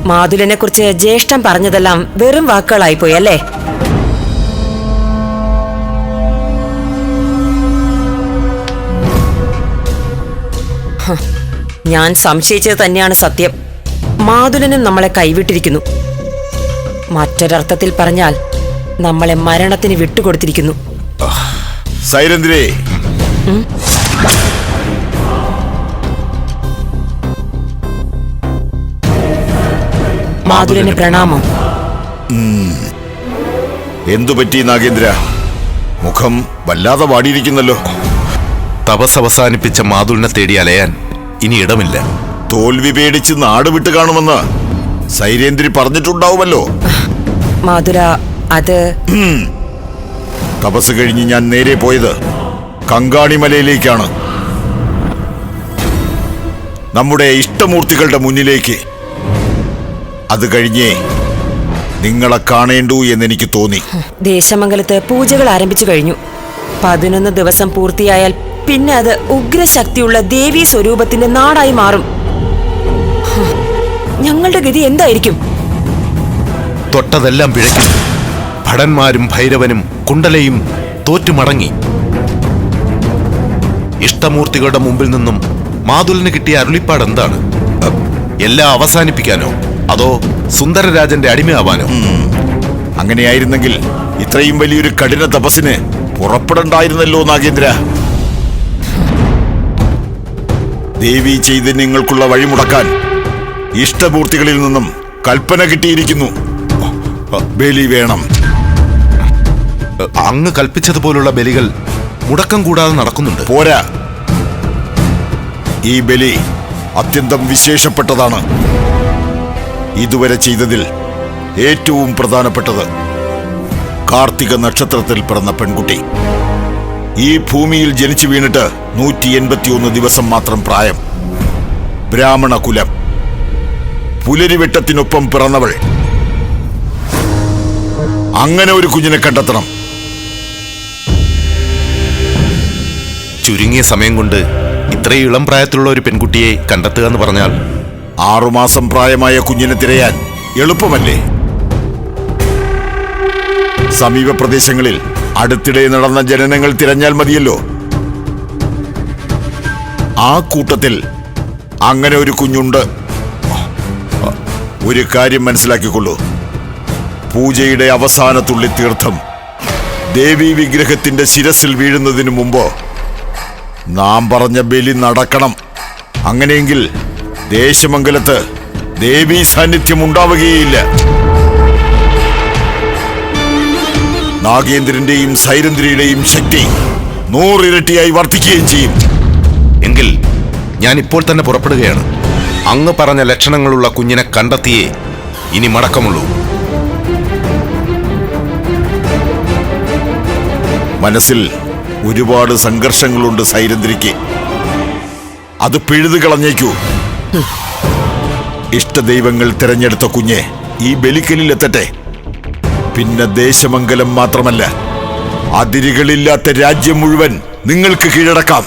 മാതുലനെ കുറിച്ച് ജ്യേഷ്ഠൻ പറഞ്ഞതെല്ലാം വെറും വാക്കുകളായിപ്പോയി അല്ലേ? ഞാൻ സംശയിച്ചത് തന്നെയാണ് സത്യം. മാതുലനും നമ്മളെ കൈവിട്ടിരിക്കുന്നു. മറ്റൊരർത്ഥത്തിൽ പറഞ്ഞാൽ നമ്മളെ മരണത്തിന് വിട്ടുകൊടുത്തിരിക്കുന്നു. സൈരന്ധ്രേ, മാതുലന് പ്രണാമം. എന്തുപറ്റി നാഗേന്ദ്ര? മുഖം വല്ലാതെ വാടിയിരിക്കുന്നല്ലോ. തപസ് അവസാനിപ്പിച്ച മാതുലിനെ തേടി അലയാൻ ഇനി ഇടമില്ല. തോൽവി പേടിച്ച് നാട് വിട്ട് കാണുമെന്ന് സൈരേന്ദ്രി പറഞ്ഞിട്ടുണ്ടാവുമല്ലോ. മാതുര, അത് തപസ് കഴിഞ്ഞ് ഞാൻ നേരെ പോയത് കങ്കാണിമലയിലേക്കാണ്. നമ്മുടെ ഇഷ്ടമൂർത്തികളുടെ മുന്നിലേക്ക്. അത് കഴിഞ്ഞേ നിങ്ങളെ കാണേണ്ടൂ എന്നെനിക്ക് തോന്നി. ദേശമംഗലത്ത് പൂജകൾ ആരംഭിച്ചു കഴിഞ്ഞു. 11 ദിവസം പൂർത്തിയായാൽ പിന്നെ അത് ഉഗ്രശക്തിയുള്ള ദേവീ സ്വരൂപത്തിന്റെ നാടായി മാറും. ഞങ്ങളുടെ ഗതി എന്തായിരിക്കും? തൊട്ടതെല്ലാം പിഴയ്ക്കും. ഭടന്മാരും ഭൈരവനും കുണ്ടലയും തോറ്റുമടങ്ങി. ഇഷ്ടമൂർത്തികളുടെ മുമ്പിൽ നിന്നും മാതുലിന് കിട്ടിയ അരുളിപ്പാട് എന്താണ്? എല്ലാം അവസാനിപ്പിക്കാനോ അതോ സുന്ദരരാജന്റെ അടിമയാവാനോ? അങ്ങനെയായിരുന്നെങ്കിൽ ഇത്രയും വലിയൊരു കഠിന തപസ്സിന് പുറപ്പെടണ്ടായിരുന്നല്ലോ നാഗേന്ദ്ര. ദേവി ചൈതന്യങ്ങൾക്കുള്ള വഴിമുടക്കാൻ ഇഷ്ടമൂർത്തികളിൽ നിന്നും കൽപ്പന കിട്ടിയിരിക്കുന്നു. ബലി വേണം. അങ്ങ് കൽപ്പിച്ചതുപോലുള്ള ബലികൾ മുടക്കം കൂടാതെ നടക്കുന്നുണ്ട്. പോരാ, ഈ ബലി അത്യന്തം വിശേഷപ്പെട്ടതാണ്. ഇതുവരെ ചെയ്തതിൽ ഏറ്റവും പ്രധാനപ്പെട്ടത് കാർത്തിക നക്ഷത്രത്തിൽ പിറന്ന പെൺകുട്ടി. ഈ ഭൂമിയിൽ ജനിച്ചു വീണിട്ട് 181 ദിവസം മാത്രം പ്രായം. ബ്രാഹ്മണ കുലം. പുലരിവെട്ടത്തിനൊപ്പം പിറന്നവൾ. അങ്ങനെ ഒരു കുഞ്ഞിനെ കണ്ടെത്തണം. ചുരുങ്ങിയ സമയം കൊണ്ട് ഇത്രയും ഇളം പ്രായത്തിലുള്ള ഒരു പെൺകുട്ടിയെ കണ്ടെത്തുക എന്ന് പറഞ്ഞാൽ 6 മാസം പ്രായമായ കുഞ്ഞിനെ തിരയാൻ എളുപ്പമല്ലേ? സമീപ പ്രദേശങ്ങളിൽ അടുത്തിടെ നടന്ന ജനനങ്ങൾ തിരഞ്ഞാൽ മതിയല്ലോ. ആ കൂട്ടത്തിൽ അങ്ങനെ ഒരു കുഞ്ഞുണ്ട്. ഒരു കാര്യം മനസ്സിലാക്കിക്കൊള്ളൂ. പൂജയുടെ അവസാനത്തുള്ളി തീർത്ഥം ദേവീ വിഗ്രഹത്തിന്റെ ശിരസിൽ വീഴുന്നതിന് മുമ്പ് നാം പറഞ്ഞ ബലി നടക്കണം. അങ്ങനെയെങ്കിൽ ദേശമംഗലത്ത് ദേവീ സാന്നിധ്യം ഉണ്ടാവുകയില്ല. നാഗേന്ദ്രന്റെയും സൈരന്ധ്രിയുടെയും ശക്തി 100 ഇരട്ടിയായി വർദ്ധിക്കുകയും ചെയ്യും. എങ്കിൽ ഞാൻ ഇപ്പോൾ തന്നെ പുറപ്പെടുകയാണ്. അങ്ങ് പറഞ്ഞ ലക്ഷണങ്ങളുള്ള കുഞ്ഞിനെ കണ്ടെത്തിയേ ഇനി മടക്കമുള്ളൂ. മനസ്സിൽ ഒരുപാട് സംഘർഷങ്ങളുണ്ട് സൈരന്ധ്രിക്ക്. അത് പിഴുതു കളഞ്ഞേക്കൂ. ഇഷ്ടദൈവങ്ങൾ തിരഞ്ഞെടുത്ത കുഞ്ഞ് ഈ ബലിക്കലിലെത്തട്ടെ. പിന്നെ ദേശമംഗലം മാത്രമല്ല, അതിരുകളില്ലാത്ത രാജ്യം മുഴുവൻ നിങ്ങൾക്ക് കീഴടക്കാം.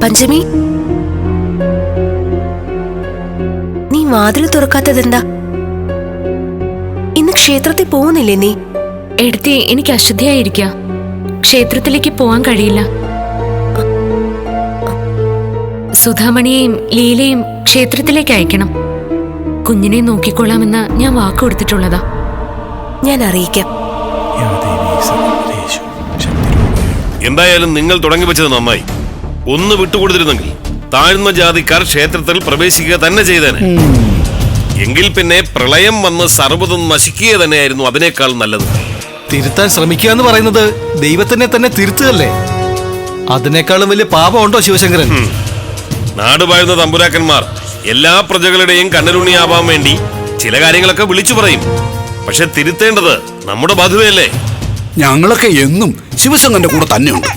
പഞ്ചമി, നീ വാതിൽ തുറക്കാത്തതെന്താ? ഇന്ന് ക്ഷേത്രത്തിൽ പോകുന്നില്ലേ നീ? എടുത്തേ, എനിക്ക് അശുദ്ധിയായിരിക്ക. ക്ഷേത്രത്തിലേക്ക് പോവാൻ കഴിയില്ല. സുധാമണിയെയും ലീലയും ക്ഷേത്രത്തിലേക്ക് അയക്കണം. കുഞ്ഞിനെ നോക്കിക്കൊള്ളാമെന്ന് ഞാൻ വാക്ക് കൊടുത്തിട്ടുള്ളതാ. ഞാൻ അറിയിക്കാം. എന്തായാലും നിങ്ങൾ തുടങ്ങി വെച്ചത് നന്നായി. ഒന്ന് വിട്ടുകൊടുത്തിരുന്നെങ്കിൽ താഴ്ന്ന ജാതിക്കാർ ക്ഷേത്രത്തിൽ പ്രവേശിക്കുക തന്നെ ചെയ്തേനെ. എങ്കിൽ പിന്നെ പ്രളയം വന്ന് സർവ്വതും നശിക്കുക തന്നെയായിരുന്നു അതിനേക്കാൾ നല്ലത്. തിരുത്താൻ ശ്രമിക്കുക എന്ന് പറയുന്നത് ദൈവത്തിനെ തന്നെ തിരുത്തുകയല്ലേ? അതിനേക്കാളും വലിയ പാപമുണ്ടോ ശിവശങ്കരൻ? നാടുപായുന്ന തമ്പുരാക്കന്മാർ എല്ലാ പ്രജകളുടെയും കണ്ണലുണ്ണിയാവാൻ വേണ്ടി ചില കാര്യങ്ങളൊക്കെ വിളിച്ചു പറയും. പക്ഷെ തിരുത്തേണ്ടത് നമ്മുടെ ബാധ്യതയല്ലേ? ഞങ്ങളൊക്കെ എന്നും ശിവശങ്കരന്റെ കൂടെ തന്നെയുണ്ട്.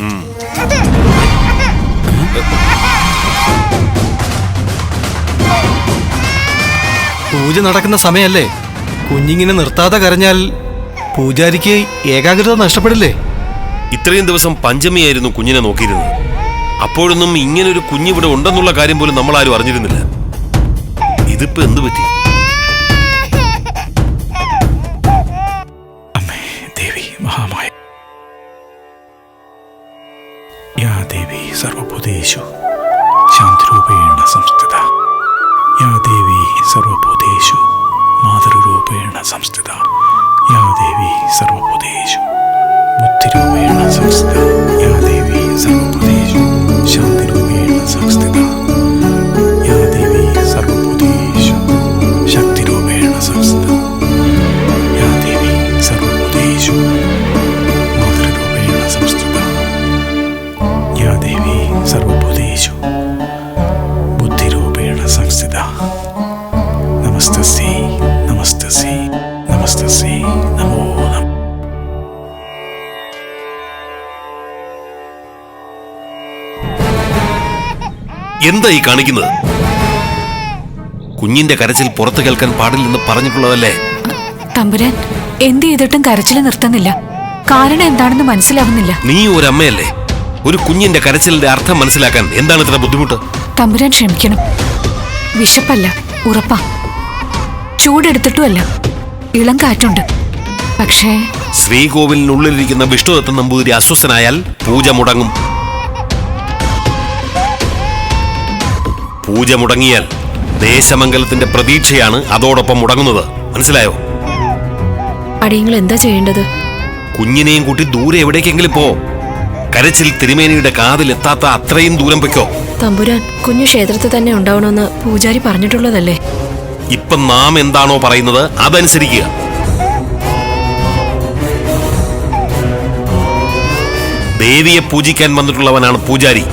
പൂജ നടക്കുന്ന സമയല്ലേ? കുഞ്ഞിങ്ങനെ നിർത്താതെ കരഞ്ഞാൽ പൂജാരിക്ക് ഏകാഗ്രത നഷ്ടപ്പെടില്ലേ? ഇത്രയും ദിവസം പഞ്ചമിയായിരുന്നു കുഞ്ഞിനെ നോക്കിയിരുന്നത്. അപ്പോഴൊന്നും ഇങ്ങനൊരു കുഞ്ഞിവിടെ ഉണ്ടെന്നുള്ള കാര്യം പോലും നമ്മൾ ആരും അറിഞ്ഞിരുന്നില്ല. ഇതിപ്പോ എന്ത് പറ്റി? അമ്മേ ദേവി മഹാമായ യാ ദേവി സർവഭൂതേഷു ശാന്തിരൂപേണ സംസ്ഥിത യാ ദേവി സർവഭൂതേഷു മാതൃരൂപേണ സംസ്ഥിത യാ ദേവി സർവഭൂതേഷു ബുദ്ധിരൂപേണ സംസ്ഥിത യാ ദേവി സർവഭൂതേഷു ശാന്തിരൂപേണ സംസ്ഥിത യാ ദേവി സർവഭൂതേഷു ശക്തിരൂപേണ സംസ്ഥിത യാ ദേവി സർവഭൂതേഷു മാതൃരൂപേണ സംസ്ഥിത യാ ദേവി സർവഭൂതേഷു ബുദ്ധിരൂപേണ സംസ്ഥിത നമസ്തസ്യൈ നമസ്തസ്യൈ നമസ്തസ്യൈ നമോ നമഃ. എന്താ ഈ കാണിക്കുന്നത്? കുഞ്ഞിന്റെ കരച്ചിൽ പുറത്തു കേൾക്കാൻ പാടില്ലെന്ന് പറഞ്ഞിട്ടുള്ളതല്ലേ? തമ്പുരാൻ, എന്ത് ചെയ്തിട്ടും കരച്ചിൽ നിർത്തുന്നില്ല. കാരണം എന്താണെന്ന് മനസ്സിലാവുന്നില്ല. നീ ഒരു അമ്മയല്ലേ? ഒരു കുഞ്ഞിന്റെ കരച്ചിലിന്റെ അർത്ഥം മനസ്സിലാക്കാൻ എന്താണ് ഇത്ര ബുദ്ധിമുട്ട്? തമ്പുരാൻ ക്ഷമിക്കണം. വിശപ്പല്ല, ഉറപ്പാ. ചൂടെടുത്തിട്ടുമല്ല, ഇളം കാറ്റുണ്ട്. പക്ഷേ ശ്രീകോവിലിനുള്ളിലിരിക്കുന്ന വിഷ്ണുദത്ത നമ്പൂതിരി അസ്വസ്ഥനായാൽ പൂജ മുടങ്ങും. പൂജ മുടങ്ങിയാൽ ദേശമംഗലത്തിന്റെ പ്രതീക്ഷയാണ് അതോടൊപ്പം മുടങ്ങുന്നത്. മനസ്സിലായോ? അടിയങ്ങൾ എന്താ ചെയ്യേണ്ടത്? കുഞ്ഞിനെയും കൂട്ടി ദൂരെ എവിടേക്കെങ്കിലും പോ. കരച്ചിൽ തിരുമേനിയുടെ കാതിൽ എത്താത്ത അത്രയും ദൂരം പൊയ്ക്കോ. തമ്പുരാൻ, കുഞ്ഞു ക്ഷേത്രത്തിൽ തന്നെ ഉണ്ടാവണമെന്ന് പൂജാരി പറഞ്ഞിട്ടുള്ളതല്ലേ? ഇപ്പൊ നാം എന്താണോ പറയുന്നത് അതനുസരിക്കുക. ദേവിയെ പൂജിക്കാൻ വന്നിട്ടുള്ളവനാണ് പൂജാരി,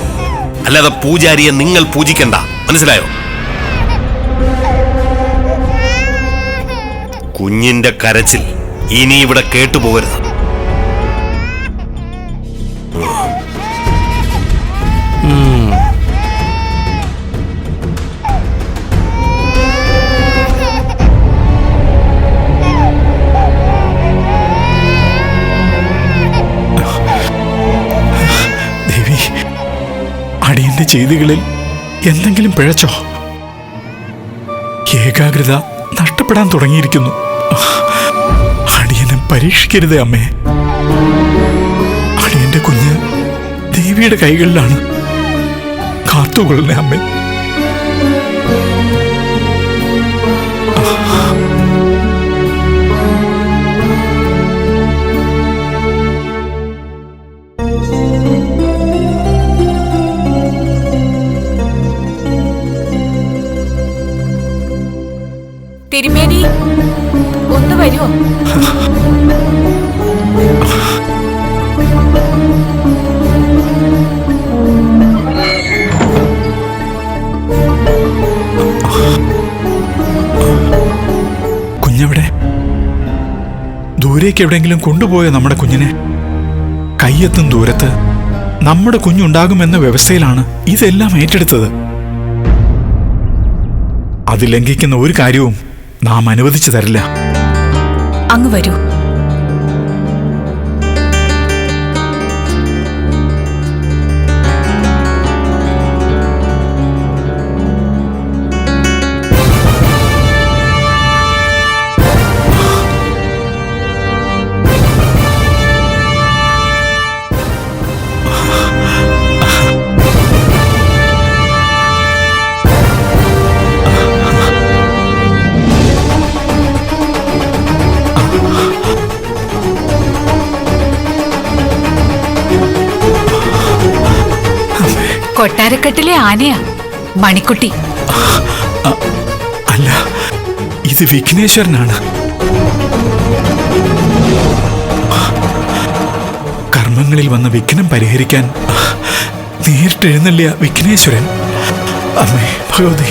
അല്ലാതെ പൂജാരിയെ നിങ്ങൾ പൂജിക്കണ്ട. മനസ്സിലായോ? കുഞ്ഞിന്റെ കരച്ചിൽ ഇനി ഇവിടെ കേട്ടുപോകരുത്. ദേവി, അടിയന്റെ ചെയ്തികളിൽ എന്തെങ്കിലും പിഴച്ചോ? ഏകാഗ്രത നഷ്ടപ്പെടാൻ തുടങ്ങിയിരിക്കുന്നു. അടിയനെ പരീക്ഷിക്കരുതേ അമ്മേ. അടിയന്റെ കുഞ്ഞ് ദേവിയുടെ കൈകളിലാണ്. കാത്തുകൊള്ളണേ അമ്മേ. തിരുമേനി, ഒന്ന് വരുമോ? കുഞ്ഞെവിടെ? ദൂരേക്ക് എവിടെയെങ്കിലും കൊണ്ടുപോയോ നമ്മുടെ കുഞ്ഞിനെ? കയ്യെത്തും ദൂരത്ത് നമ്മുടെ കുഞ്ഞുണ്ടാകുമെന്ന വ്യവസ്ഥയിലാണ് ഇതെല്ലാം ഏറ്റെടുത്തത്. അത് ലംഘിക്കുന്ന ഒരു കാര്യവും നാം അനുവദിച്ചു തരില്ല. അങ്ങ് വരൂ. കൊട്ടാരക്കെട്ടിലെ ആനയാ മണിക്കുട്ടി. അല്ല, ഇത് വിഘ്നേശ്വരനാണ്. കർമ്മങ്ങളിൽ വന്ന വിഘ്നം പരിഹരിക്കാൻ നേരിട്ട് എഴുന്നള്ളിയ വിഘ്നേശ്വരൻ. അമ്മേ ഭഗവതി.